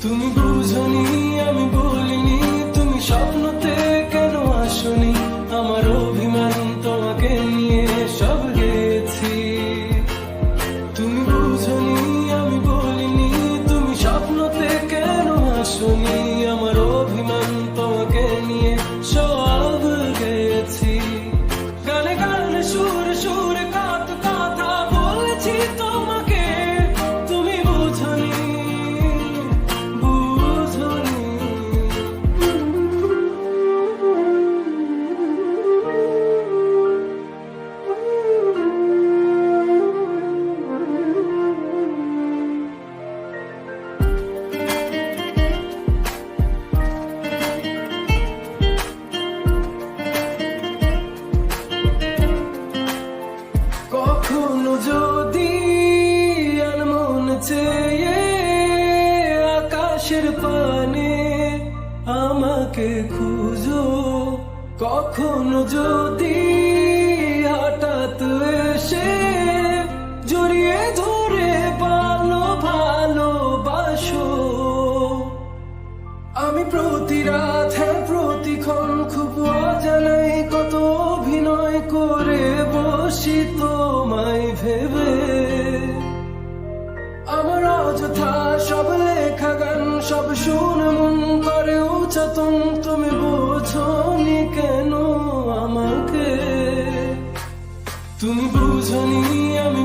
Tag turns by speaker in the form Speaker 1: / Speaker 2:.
Speaker 1: তুমি বুঝনি আমি বলিনি, তুমি স্বপ্নতে কেন আসনি, আমার অভিমান তোমাকে নিয়ে সব গেছি। তুমি বুঝনি আমি বলিনি, তুমি স্বপ্নতে কেন আসনি, আমার অভিমান তোমাকে নিয়ে সব গেছি। গানে গানে সুরে সুরে কত কথা বলেছি তোমাকে, তুমি বুঝনি। কখনো যদি আনমন চেয়ে আকাশের পানে আমাকে খুঁজো, কখনো যদি হঠাৎ এসে জড়িয়ে ধরে ভালোবাসো, আমি প্রতি রাত প্রতিক্ষণ খুব অজানাই কত অভিনয় করে বসি তোমায় ভেবে। আমার অযথা সব লেখা গান সব শুনে মন করে উচ্চাতন, তুমি বোঝনি কেন আমাকে। তুমি বুঝনি আমি